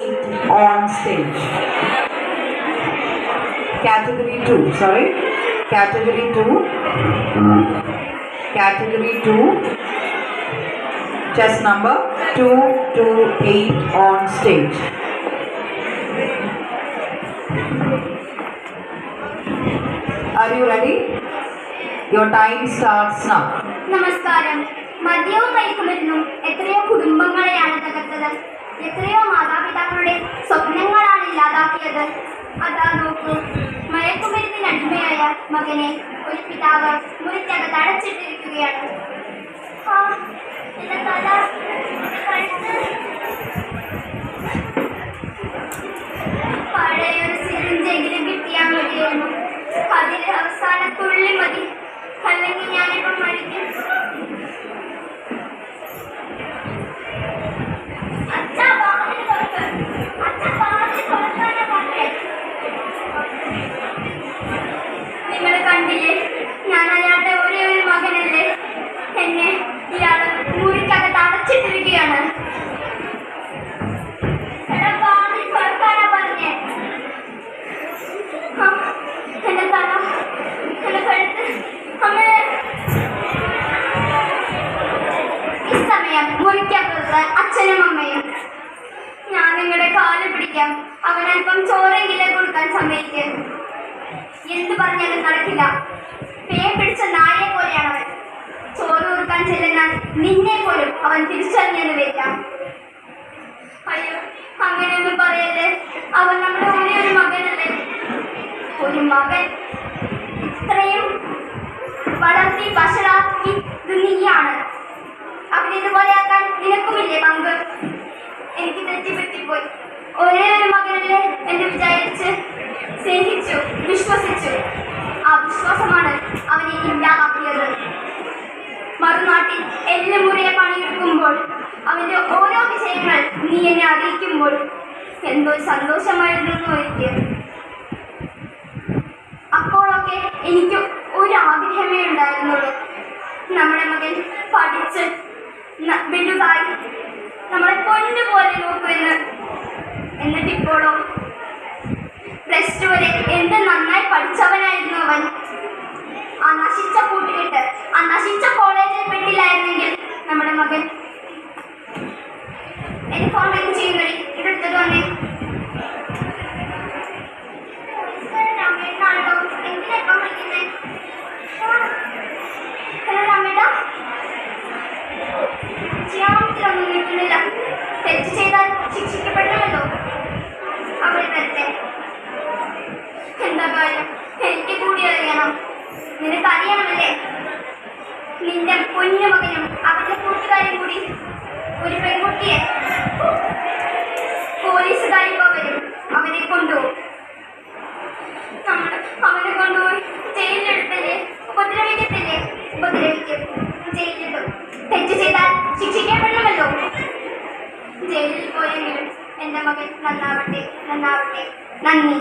on stage. Category 2, sorry. Category 2. Category 2. Chess number 228 on stage. Are you ready? Your time starts now. നമസ്കാരം. മദ്യവും മയക്കുമരുന്നും എത്രയോ കുടുംബങ്ങളെയാണ് തകർത്തത്. എത്രയോ മാതാപിതാക്കളുടെ സ്വപ്നങ്ങളാണ് ഇല്ലാതാക്കിയത്. അതാ നോക്കൂ, മയക്കുമരുന്നിന് അടിമയായ മകനെ ഒരു പിതാവ് മുറിക്കകത്ത് അടച്ചിട്ടിരിക്കുകയാണ്. പഴയൊരു സിറിഞ്ചെങ്കിലും കിട്ടിയാൽ മതിയായിരുന്നു. അതിൽ അവസാന തുള്ളി മതി, അല്ലെങ്കിൽ ഞാനിപ്പം മരിക്കും. നിങ്ങൾ കണ്ടില്ലേ, ഞാൻ അയാളുടെ ഒരേ ഒരു മകനല്ലേ. എന്നെ ഇയാൾ മുറിക്കകത്ത് അടച്ചിട്ടിരിക്കുകയാണ്. പറഞ്ഞേ, എന്റെ തല, എന്റെ കഴുത്ത്, അമ്മേ. ഈ സമയം മുറിക്കകത്ത് അച്ഛനും അമ്മയും. ഞാൻ നിങ്ങളുടെ കാല് പിടിക്കാം, അവനൽപ്പം ചോറെങ്കിലും കൊടുക്കാൻ സമ്മതിക്ക്. എന്തു പറഞ്ഞാലും നടക്കില്ല. പേ പിടിച്ച നായെ പോലെയാണ് അവൻ. ചോറ് കൊടുക്കാൻ ചെല്ലുന്നാൽ നിന്നെ പോലും അവൻ തിരിച്ചറിഞ്ഞെന്ന് വരില്ല. അയ്യോ, അങ്ങനെയൊന്നും പറയല്ലേ. അവൻ നമ്മുടെ ഒരേ ഒരു മകനല്ലേ. ഒരു മകൻ ഇത്രയും വളർത്തി വഷളാക്കിയത് നീയാണ്. അവനിതുപോലെയാക്കാൻ നിനക്കുമില്ലേ പങ്ക്? എനിക്ക് തെറ്റിപ്പറ്റിപ്പോയി. ഒരേ ഒരു മകനല്ലേ എന്ന് വിചാരിച്ച് സ്നേഹിച്ചു, വിശ്വസിച്ചു. ആ വിശ്വാസമാണ് അവനെ ഇല്ലാതാക്കിയത്. മറുനാട്ടിൽ എല്ലുമുറിയെ പണിയെടുക്കുമ്പോൾ അവൻ്റെ ഓരോ വിഷയങ്ങൾ നീ എന്നെ അറിയിക്കുമ്പോൾ എന്തോ സന്തോഷമായിരുന്നു എനിക്ക്. അപ്പോഴൊക്കെ എനിക്ക് ഒരു ആഗ്രഹമേ ഉണ്ടായിരുന്നുള്ളൂ, നമ്മുടെ മകൻ പഠിച്ച് വലുതായി നമ്മളെ പൊന്നുപോലെ നോക്കുമെന്ന്. എന്നിട്ടിപ്പോഴോ, +2 വരെ എന്ത് നന്നായി പഠിച്ചവനായിരുന്നു അവൻ. ആ നശിച്ച കൂട്ടുകെട്ട്, ആ നശിച്ച കോളേജിൽ പെട്ടില്ലായിരുന്നെങ്കിൽ നമ്മുടെ മകൻ. എനിക്ക് ഫോൺ റിംഗ് ചെയ്യുന്നടി, ഇതെടുത്തത് വന്നേ. രാമേട്ടനാണല്ലോ, എന്തിനാ ഇപ്പം വിളിക്കുന്നേ? ഹലോ രാമേട്ടാ. ചെയ്യാമത്തിലൊന്നും കിട്ടുന്നില്ല. തെറ്റ് ചെയ്താൽ ശിക്ഷിക്കപ്പെടണമല്ലോ. അവിടെ വരട്ടെ. എന്താ കാര്യം? എനിക്ക് കൂടി അറിയണം. നിനക്കറിയണമല്ലേ, നിന്റെ പൊന്നു മകനും അവന്റെ കൂട്ടുകാരും കൂടി ഒരു പെൺകുട്ടിയെ പോലീസുകാരിപ്പോ വരും, അവനെ കൊണ്ടുപോകും. അവനെ കൊണ്ടുപോയി ജയിലിലെടുത്തല്ലേ, ഉപദ്രവിക്കത്തില്ലേ? ഉപദ്രവിക്കും, ജയിലിടും. തെറ്റ് ചെയ്താൽ ശിക്ഷിക്കപ്പെടണമല്ലോ. ജയിലിൽ പോയെങ്കിലും എൻ്റെ മകൻ നന്നാവട്ടെ, നന്നാവട്ടെ. നന്ദി.